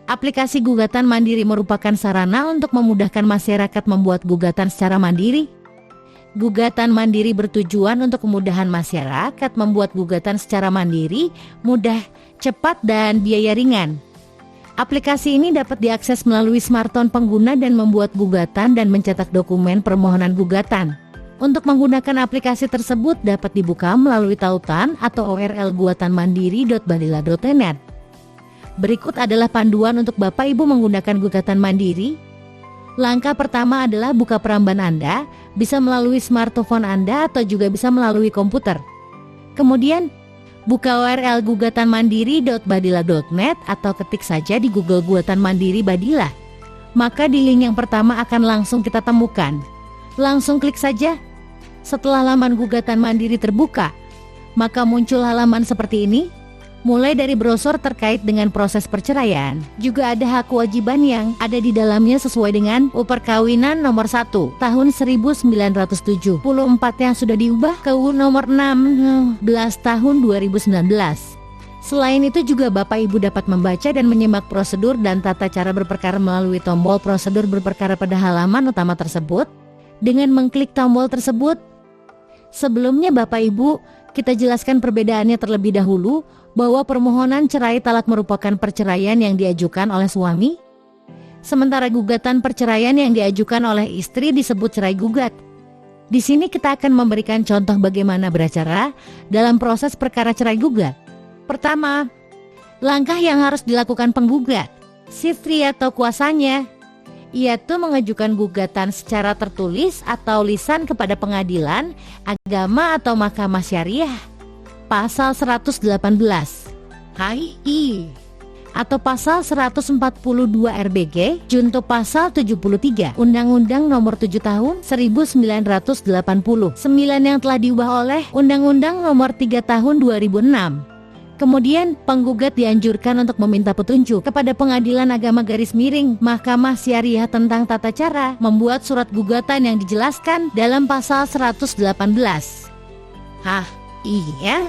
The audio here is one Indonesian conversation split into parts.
Aplikasi gugatan mandiri merupakan sarana untuk memudahkan masyarakat membuat gugatan secara mandiri. Gugatan mandiri bertujuan untuk kemudahan masyarakat membuat gugatan secara mandiri, mudah, cepat, dan biaya ringan. Aplikasi ini dapat diakses melalui smartphone pengguna dan membuat gugatan dan mencetak dokumen permohonan gugatan. Untuk menggunakan aplikasi tersebut dapat dibuka melalui tautan atau URL gugatanmandiri.badila.net. Berikut adalah panduan untuk Bapak Ibu menggunakan gugatan mandiri. Langkah pertama adalah buka peramban Anda, bisa melalui smartphone Anda atau juga bisa melalui komputer. Kemudian, buka URL gugatanmandiri.badila.net atau ketik saja di Google Gugatan Mandiri Badila. Maka di link yang pertama akan langsung kita temukan. Langsung klik saja. Setelah halaman gugatan mandiri terbuka, maka muncul halaman seperti ini. Mulai dari brosur terkait dengan proses perceraian, juga ada hak kewajiban yang ada di dalamnya sesuai dengan UU Perkawinan nomor 1 tahun 1974 yang sudah diubah ke UU nomor 16 tahun 2019. Selain itu juga Bapak Ibu dapat membaca dan menyimak prosedur dan tata cara berperkara melalui tombol prosedur berperkara pada halaman utama tersebut. Dengan mengklik tombol tersebut, sebelumnya Bapak Ibu, kita jelaskan perbedaannya terlebih dahulu bahwa permohonan cerai talak merupakan perceraian yang diajukan oleh suami, sementara gugatan perceraian yang diajukan oleh istri disebut cerai gugat. Di sini kita akan memberikan contoh bagaimana beracara dalam proses perkara cerai gugat. Pertama, langkah yang harus dilakukan penggugat, sifri atau kuasanya, yaitu mengajukan gugatan secara tertulis atau lisan kepada pengadilan, agama atau mahkamah syariah. Pasal 118 HI atau pasal 142 RBG junto pasal 73 Undang-Undang Nomor 7 Tahun 1989 yang telah diubah oleh Undang-Undang Nomor 3 Tahun 2006. Kemudian, penggugat dianjurkan untuk meminta petunjuk kepada Pengadilan Agama Mahkamah Syariah tentang tata cara membuat surat gugatan yang dijelaskan dalam pasal 118 iya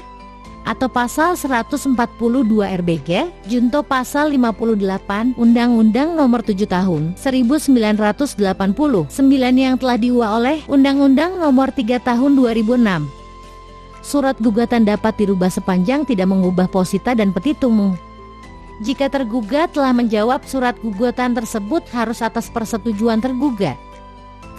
atau pasal 142 RBG junto pasal 58 Undang-Undang Nomor 7 Tahun 1989 yang telah diubah oleh Undang-Undang Nomor 3 Tahun 2006. Surat gugatan dapat dirubah sepanjang tidak mengubah posita dan petitum. Jika tergugat telah menjawab surat gugatan tersebut harus atas persetujuan tergugat.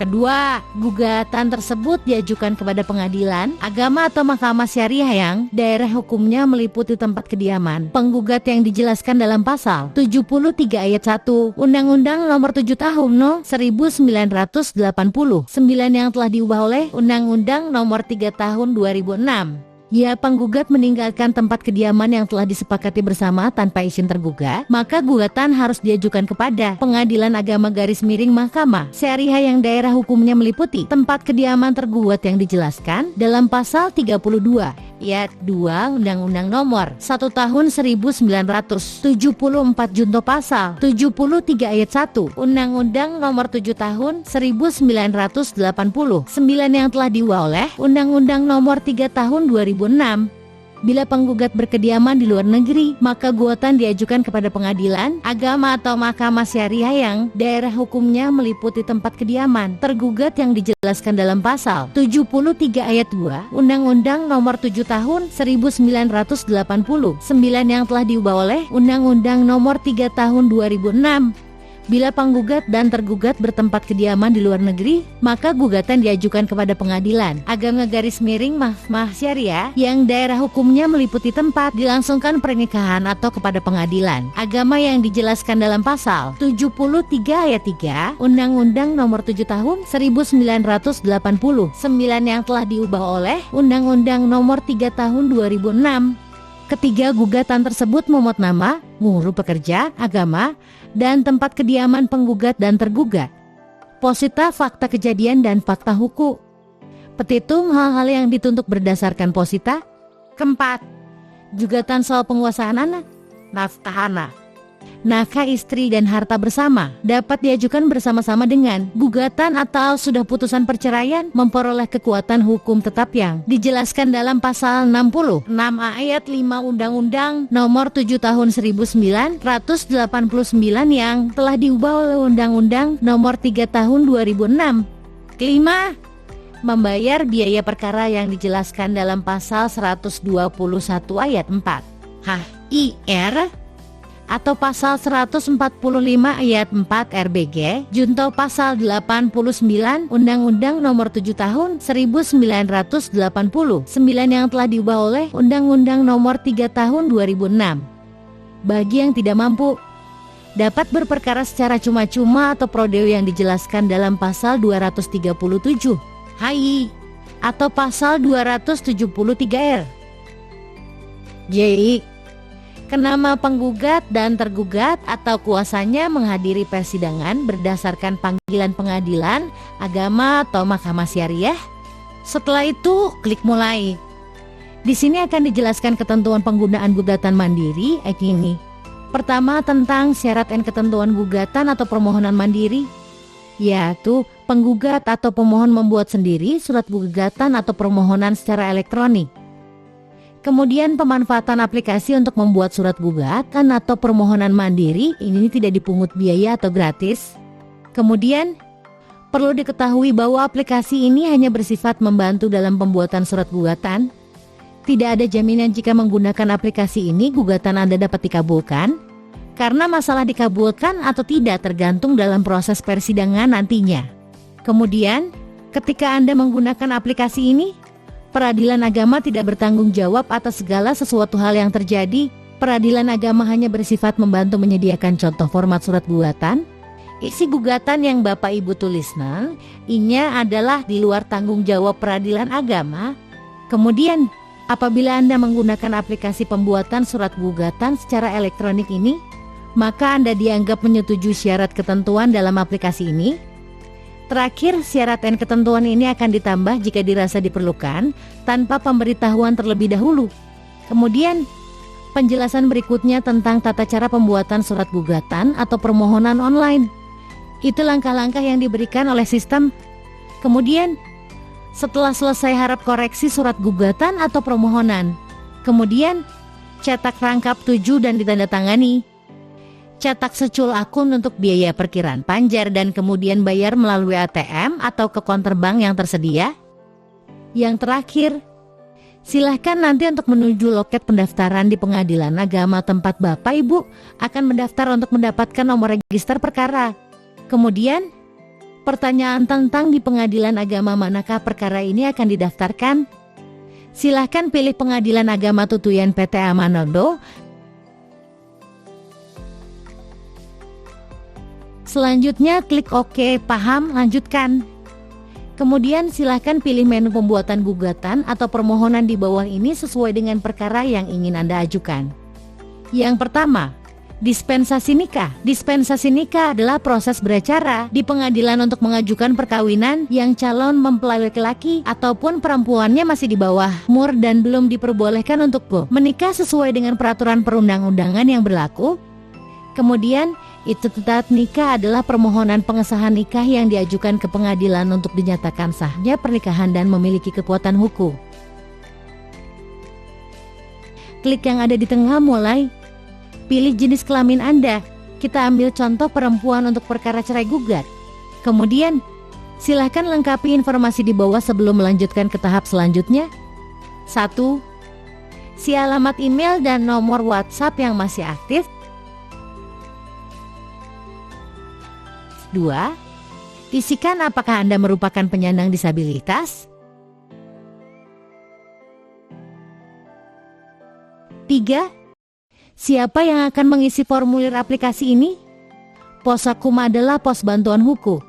Kedua, gugatan tersebut diajukan kepada pengadilan, agama atau mahkamah syariah yang daerah hukumnya meliputi tempat kediaman penggugat yang dijelaskan dalam pasal 73 ayat 1 Undang-Undang Nomor 7 Tahun 1989 yang telah diubah oleh Undang-Undang Nomor 3 Tahun 2006. Ya, penggugat meninggalkan tempat kediaman yang telah disepakati bersama tanpa izin tergugat, maka gugatan harus diajukan kepada Pengadilan Agama Mahkamah Syariah yang daerah hukumnya meliputi tempat kediaman tergugat yang dijelaskan dalam pasal 32 ayat 2 Undang-Undang Nomor 1 Tahun 1974 junto pasal 73 ayat 1 Undang-Undang Nomor 7 Tahun 1989 yang telah diubah oleh Undang-Undang Nomor 3 Tahun 2006. Bila penggugat berkediaman di luar negeri, maka gugatan diajukan kepada pengadilan, agama atau mahkamah syariah yang daerah hukumnya meliputi tempat kediaman tergugat yang dijelaskan dalam pasal 73 ayat 2 Undang-Undang Nomor 7 Tahun 1989 yang telah diubah oleh Undang-Undang Nomor 3 Tahun 2006. Bila penggugat dan tergugat bertempat kediaman di luar negeri, maka gugatan diajukan kepada Pengadilan Agama Mahkamah Syariah yang daerah hukumnya meliputi tempat dilangsungkan pernikahan atau kepada Pengadilan Agama yang dijelaskan dalam pasal 73 ayat 3 Undang-Undang Nomor 7 Tahun 1989 yang telah diubah oleh Undang-Undang Nomor 3 Tahun 2006. Ketiga, gugatan tersebut memuat nama, huruf pekerja, agama, dan tempat kediaman penggugat dan tergugat. Posita, fakta kejadian dan fakta hukum. Petitum, hal-hal yang dituntut berdasarkan posita. Keempat, gugatan soal penguasaan anak, nafkah anak. nafkah istri dan harta bersama dapat diajukan bersama-sama dengan gugatan atau sudah putusan perceraian memperoleh kekuatan hukum tetap yang dijelaskan dalam pasal 66 ayat 5 Undang-Undang Nomor 7 Tahun 1989 yang telah diubah oleh Undang-Undang Nomor 3 Tahun 2006. Kelima, membayar biaya perkara yang dijelaskan dalam pasal 121 ayat 4 HIR atau pasal 145 ayat 4 RBG junto pasal 89 Undang-Undang Nomor 7 Tahun 1989 yang telah diubah oleh Undang-Undang Nomor 3 Tahun 2006. Bagi yang tidak mampu, dapat berperkara secara cuma-cuma atau pro deo yang dijelaskan dalam pasal 237 HI atau pasal 273 R. J. Kenama penggugat dan tergugat atau kuasanya menghadiri persidangan berdasarkan panggilan pengadilan, agama atau mahkamah syariah. Setelah itu, klik mulai. Di sini akan dijelaskan ketentuan penggunaan gugatan mandiri ini. Pertama, tentang syarat dan ketentuan gugatan atau permohonan mandiri, yaitu penggugat atau pemohon membuat sendiri surat gugatan atau permohonan secara elektronik. Kemudian pemanfaatan aplikasi untuk membuat surat gugatan atau permohonan mandiri ini tidak dipungut biaya atau gratis. Kemudian perlu diketahui bahwa aplikasi ini hanya bersifat membantu dalam pembuatan surat gugatan. Tidak ada jaminan jika menggunakan aplikasi ini gugatan Anda dapat dikabulkan, karena masalah dikabulkan atau tidak tergantung dalam proses persidangan nantinya. Kemudian ketika Anda menggunakan aplikasi ini, peradilan agama tidak bertanggung jawab atas segala sesuatu hal yang terjadi. Peradilan agama hanya bersifat membantu menyediakan contoh format surat gugatan. Isi gugatan yang Bapak Ibu tuliskan, inya adalah di luar tanggung jawab peradilan agama. Kemudian, apabila Anda menggunakan aplikasi pembuatan surat gugatan secara elektronik ini, maka Anda dianggap menyetujui syarat ketentuan dalam aplikasi ini. Terakhir, syarat dan ketentuan ini akan ditambah jika dirasa diperlukan tanpa pemberitahuan terlebih dahulu. Kemudian, penjelasan berikutnya tentang tata cara pembuatan surat gugatan atau permohonan online. Itu langkah-langkah yang diberikan oleh sistem. Kemudian, setelah selesai harap koreksi surat gugatan atau permohonan. Kemudian, cetak rangkap tuju dan ditandatangani. Cetak secul akun untuk biaya perkiraan panjar dan kemudian bayar melalui ATM atau ke konter bank yang tersedia. Yang terakhir, silahkan nanti untuk menuju loket pendaftaran di pengadilan agama tempat Bapak Ibu akan mendaftar untuk mendapatkan nomor register perkara. Kemudian, pertanyaan tentang di pengadilan agama manakah perkara ini akan didaftarkan. Silahkan pilih pengadilan agama Tutuyan PT Amanondo. Selanjutnya klik OK, paham, lanjutkan. Kemudian silahkan pilih menu pembuatan gugatan atau permohonan di bawah ini sesuai dengan perkara yang ingin Anda ajukan. Yang pertama, dispensasi nikah. Dispensasi nikah adalah proses beracara di pengadilan untuk mengajukan perkawinan yang calon mempelai laki-laki ataupun perempuannya masih di bawah umur dan belum diperbolehkan untuk menikah sesuai dengan peraturan perundang-undangan yang berlaku. Kemudian, iktidat nikah adalah permohonan pengesahan nikah yang diajukan ke pengadilan untuk dinyatakan sahnya pernikahan dan memiliki kekuatan hukum. Klik yang ada di tengah mulai. Pilih jenis kelamin Anda. Kita ambil contoh perempuan untuk perkara cerai gugat. Kemudian, silahkan lengkapi informasi di bawah sebelum melanjutkan ke tahap selanjutnya. 1. Si alamat email dan nomor WhatsApp yang masih aktif. 2. Isikan apakah Anda merupakan penyandang disabilitas. 3. Siapa yang akan mengisi formulir aplikasi ini? Posakum adalah pos bantuan hukum.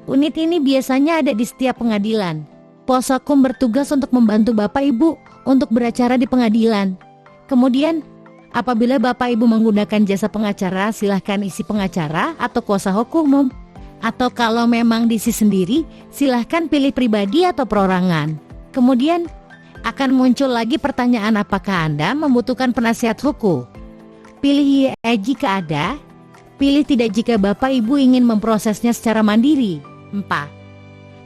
Unit ini biasanya ada di setiap pengadilan. Posakum bertugas untuk membantu Bapak Ibu untuk beracara di pengadilan. Kemudian, apabila Bapak Ibu menggunakan jasa pengacara, silahkan isi pengacara atau kuasa hukum. Atau kalau memang diisi sendiri, silahkan pilih pribadi atau perorangan. Kemudian akan muncul lagi pertanyaan apakah Anda membutuhkan penasihat hukum. Pilih iya jika ada. Pilih tidak jika Bapak Ibu ingin memprosesnya secara mandiri. 4.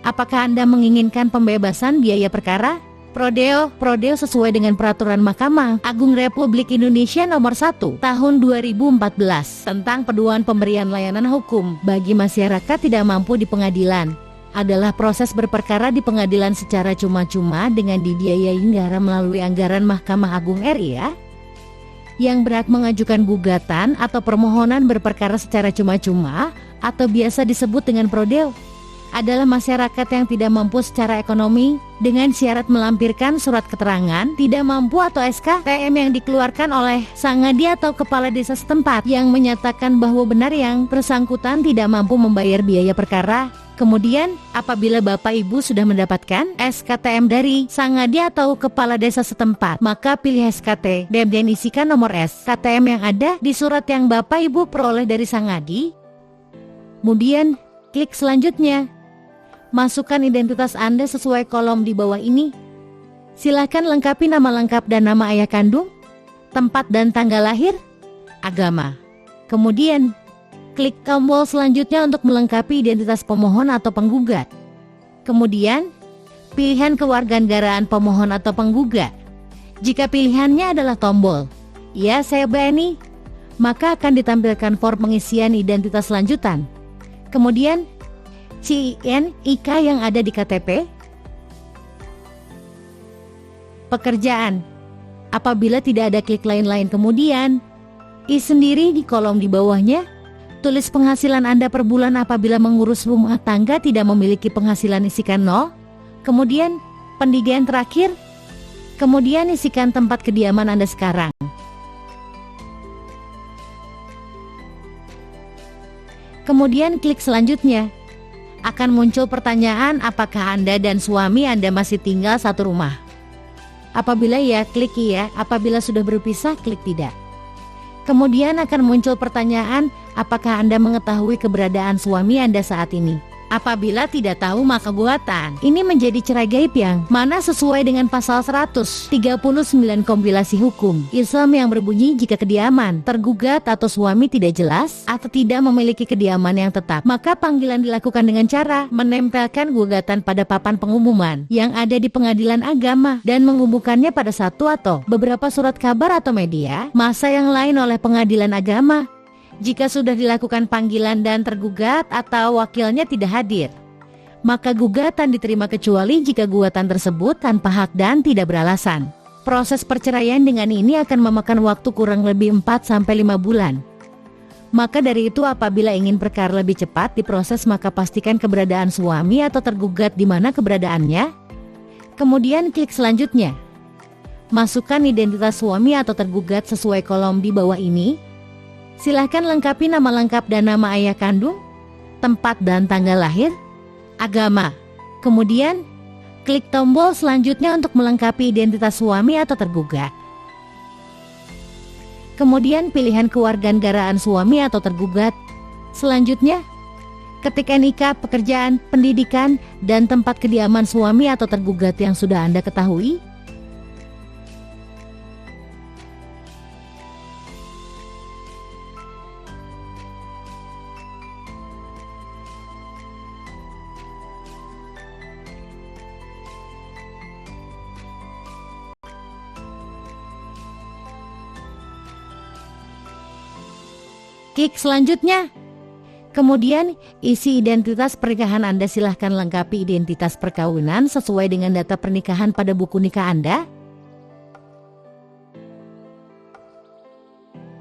Apakah Anda menginginkan pembebasan biaya perkara? Prodeo sesuai dengan Peraturan Mahkamah Agung Republik Indonesia Nomor 1 Tahun 2014 tentang pedoman pemberian layanan hukum bagi masyarakat tidak mampu di pengadilan adalah proses berperkara di pengadilan secara cuma-cuma dengan dibiayai negara melalui anggaran Mahkamah Agung RI ya. Yang berhak mengajukan gugatan atau permohonan berperkara secara cuma-cuma atau biasa disebut dengan prodeo adalah masyarakat yang tidak mampu secara ekonomi dengan syarat melampirkan surat keterangan tidak mampu atau SKTM yang dikeluarkan oleh sangadi atau kepala desa setempat yang menyatakan bahwa benar yang bersangkutan tidak mampu membayar biaya perkara. Kemudian, apabila Bapak Ibu sudah mendapatkan SKTM dari sangadi atau kepala desa setempat, maka pilih SKTM dan isikan nomor SKTM yang ada di surat yang Bapak Ibu peroleh dari sangadi. Kemudian, klik selanjutnya. Masukkan identitas Anda sesuai kolom di bawah ini. Silakan lengkapi nama lengkap dan nama ayah kandung, tempat dan tanggal lahir, agama. Kemudian, klik tombol selanjutnya untuk melengkapi identitas pemohon atau penggugat. Kemudian, pilihan kewarganegaraan pemohon atau penggugat. Jika pilihannya adalah tombol "Ya, saya berani", maka akan ditampilkan form pengisian identitas lanjutan. Kemudian, CIN/IK yang ada di KTP. Pekerjaan. Apabila tidak ada klik lain-lain kemudian, isi sendiri di kolom di bawahnya. Tulis penghasilan Anda per bulan apabila mengurus rumah tangga tidak memiliki penghasilan, isikan 0. Kemudian, pendidikan terakhir. Kemudian isikan tempat kediaman Anda sekarang. Kemudian klik selanjutnya. Akan muncul pertanyaan apakah Anda dan suami Anda masih tinggal satu rumah. Apabila ya, klik iya. Apabila sudah berpisah, klik tidak. Kemudian akan muncul pertanyaan, apakah Anda mengetahui keberadaan suami Anda saat ini? Apabila tidak tahu, maka gugatan ini menjadi cerai gaib yang mana sesuai dengan pasal 139 kompilasi hukum Islam yang berbunyi jika kediaman tergugat atau suami tidak jelas atau tidak memiliki kediaman yang tetap, maka panggilan dilakukan dengan cara menempelkan gugatan pada papan pengumuman yang ada di pengadilan agama dan mengumumkannya pada satu atau beberapa surat kabar atau media massa yang lain oleh pengadilan agama. Jika sudah dilakukan panggilan dan tergugat atau wakilnya tidak hadir, maka gugatan diterima kecuali jika gugatan tersebut tanpa hak dan tidak beralasan. Proses perceraian dengan ini akan memakan waktu kurang lebih 4-5 bulan. Maka dari itu apabila ingin perkara lebih cepat diproses, maka pastikan keberadaan suami atau tergugat di mana keberadaannya. Kemudian klik selanjutnya. Masukkan identitas suami atau tergugat sesuai kolom di bawah ini. Silahkan lengkapi nama lengkap dan nama ayah kandung, tempat dan tanggal lahir, agama. Kemudian, klik tombol selanjutnya untuk melengkapi identitas suami atau tergugat. Kemudian pilihan kewarganegaraan suami atau tergugat. Selanjutnya, ketikkan nikah, pekerjaan, pendidikan, dan tempat kediaman suami atau tergugat yang sudah Anda ketahui. Klik selanjutnya. Kemudian, isi identitas pernikahan Anda. Silahkan lengkapi identitas perkawinan sesuai dengan data pernikahan pada buku nikah Anda.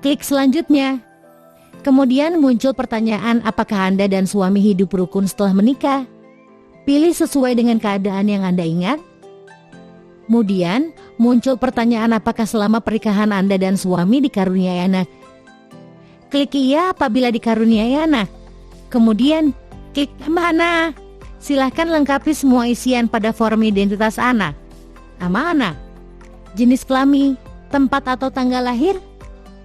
Klik selanjutnya. Kemudian muncul pertanyaan apakah Anda dan suami hidup rukun setelah menikah. Pilih sesuai dengan keadaan yang Anda ingat. Kemudian, muncul pertanyaan apakah selama pernikahan Anda dan suami dikaruniai anak. Klik iya apabila dikaruniai anak. Kemudian, klik mana. Silahkan lengkapi semua isian pada form identitas anak. Nama anak, jenis kelamin, tempat atau tanggal lahir,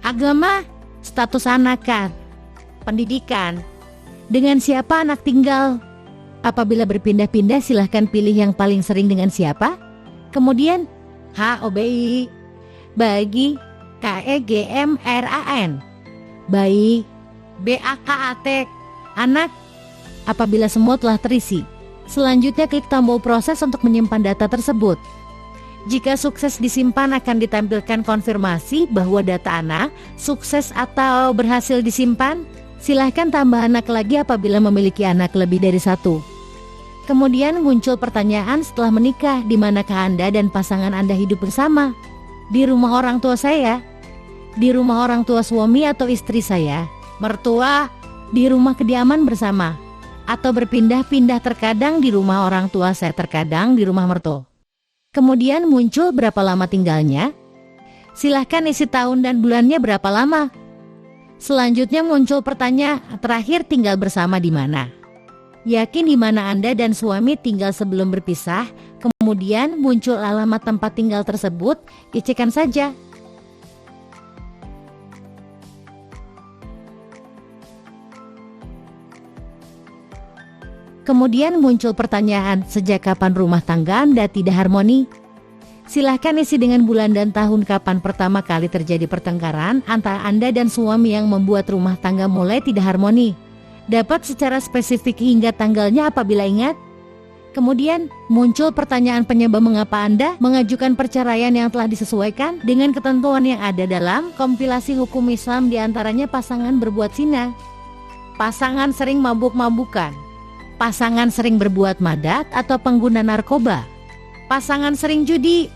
agama, status anak, pendidikan, dengan siapa anak tinggal. Apabila berpindah-pindah, silahkan pilih yang paling sering dengan siapa. Kemudian, HOBI, bagi KEGMRAN. Baik, BAKAT, anak. Apabila semua telah terisi, selanjutnya klik tombol proses untuk menyimpan data tersebut. Jika sukses disimpan, akan ditampilkan konfirmasi bahwa data anak sukses atau berhasil disimpan. Silahkan tambah anak lagi apabila memiliki anak lebih dari satu. Kemudian muncul pertanyaan setelah menikah, di manakah Anda dan pasangan Anda hidup bersama? Di rumah orang tua saya, di rumah orang tua suami atau istri saya, mertua, di rumah kediaman bersama, atau berpindah-pindah, terkadang di rumah orang tua saya, terkadang di rumah mertua. Kemudian muncul berapa lama tinggalnya. Silahkan isi tahun dan bulannya berapa lama. Selanjutnya muncul pertanyaan terakhir, tinggal bersama di mana. Yakin di mana Anda dan suami tinggal sebelum berpisah. Kemudian muncul alamat tempat tinggal tersebut, isikan saja. Kemudian muncul pertanyaan, sejak kapan rumah tangga Anda tidak harmoni? Silahkan isi dengan bulan dan tahun kapan pertama kali terjadi pertengkaran antara Anda dan suami yang membuat rumah tangga mulai tidak harmoni. Dapat secara spesifik hingga tanggalnya apabila ingat. Kemudian muncul pertanyaan penyebab mengapa Anda mengajukan perceraian yang telah disesuaikan dengan ketentuan yang ada dalam kompilasi hukum Islam, diantaranya pasangan berbuat zina, pasangan sering mabuk-mabukan, pasangan sering berbuat madat atau pengguna narkoba, pasangan sering judi,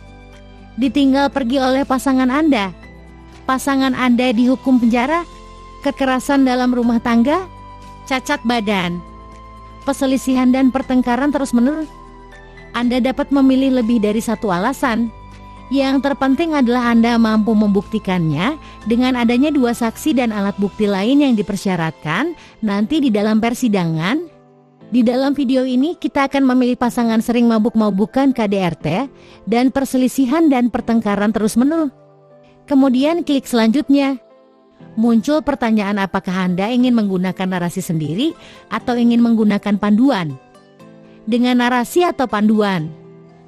ditinggal pergi oleh pasangan Anda, pasangan Anda dihukum penjara, kekerasan dalam rumah tangga, cacat badan, perselisihan dan pertengkaran terus-menerus. Anda dapat memilih lebih dari satu alasan. Yang terpenting adalah Anda mampu membuktikannya dengan adanya dua saksi dan alat bukti lain yang dipersyaratkan nanti di dalam persidangan. Di dalam video ini kita akan memilih pasangan sering mabuk-mabukan KDRT dan perselisihan dan pertengkaran terus-menerus. Kemudian klik selanjutnya. Muncul pertanyaan, apakah Anda ingin menggunakan narasi sendiri atau ingin menggunakan panduan? Dengan narasi atau panduan?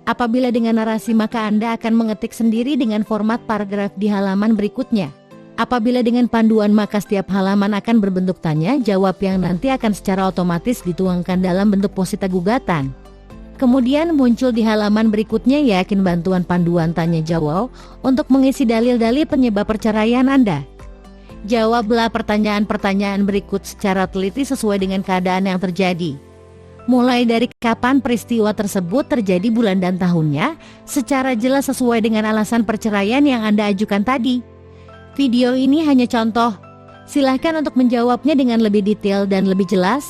Apabila dengan narasi, maka Anda akan mengetik sendiri dengan format paragraf di halaman berikutnya. Apabila dengan panduan, maka setiap halaman akan berbentuk tanya jawab yang nanti akan secara otomatis dituangkan dalam bentuk posita gugatan. Kemudian muncul di halaman berikutnya, yakin bantuan panduan tanya jawab untuk mengisi dalil-dalil penyebab perceraian Anda. Jawablah pertanyaan-pertanyaan berikut secara teliti sesuai dengan keadaan yang terjadi. Mulai dari kapan peristiwa tersebut terjadi, bulan dan tahunnya, secara jelas sesuai dengan alasan perceraian yang Anda ajukan tadi. Video ini hanya contoh. Silahkan untuk menjawabnya dengan lebih detail dan lebih jelas.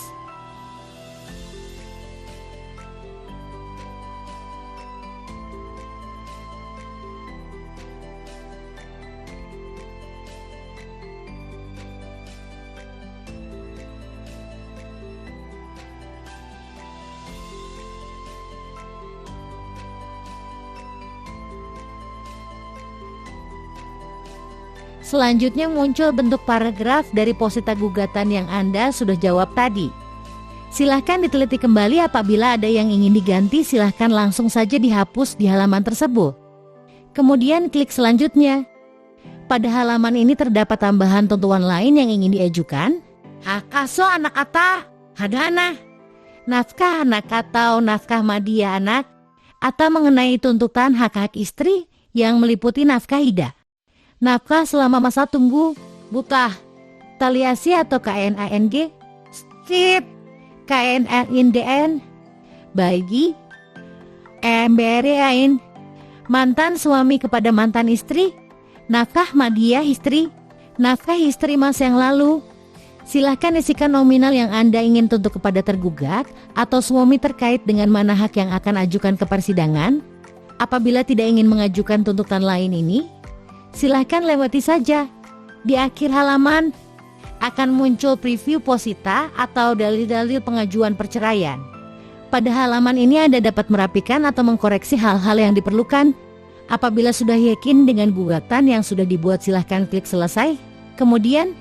Selanjutnya muncul bentuk paragraf dari posita gugatan yang Anda sudah jawab tadi. Silahkan diteliti kembali, apabila ada yang ingin diganti silahkan langsung saja dihapus di halaman tersebut. Kemudian klik selanjutnya. Pada halaman ini terdapat tambahan tentuan lain yang ingin diajukan. Hak asuh anak ata hadana, nafkah anak atau nafkah madia anak, atau mengenai tuntutan hak-hak istri yang meliputi nafkah ida, nafkah selama masa tunggu, butah, taliasi atau KNANG, STIP, KNANDN, bagi, MBRAIN, mantan suami kepada mantan istri, nafkah madia istri, nafkah istri masa yang lalu. Silahkan isikan nominal yang Anda ingin tuntut kepada tergugat atau suami terkait dengan mana hak yang akan ajukan ke persidangan. Apabila tidak ingin mengajukan tuntutan lain ini, silahkan lewati saja. Di akhir halaman akan muncul preview posita atau dalil-dalil pengajuan perceraian. Pada halaman ini Anda dapat merapikan atau mengkoreksi hal-hal yang diperlukan. Apabila sudah yakin dengan gugatan yang sudah dibuat, silahkan klik selesai. Kemudian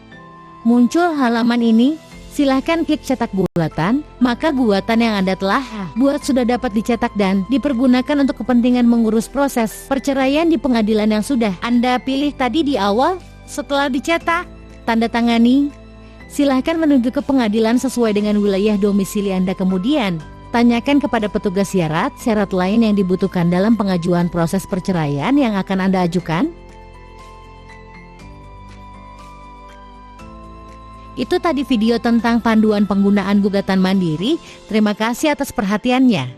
muncul halaman ini, silahkan klik cetak gugatan. Maka gugatan yang Anda telah buat sudah dapat dicetak dan dipergunakan untuk kepentingan mengurus proses perceraian di pengadilan yang sudah Anda pilih tadi di awal. Setelah dicetak, tanda tangani, Silahkan menuju ke pengadilan sesuai dengan wilayah domisili Anda. Kemudian, tanyakan kepada petugas syarat lain yang dibutuhkan dalam pengajuan proses perceraian yang akan Anda ajukan. Itu tadi video tentang panduan penggunaan gugatan mandiri. Terima kasih atas perhatiannya.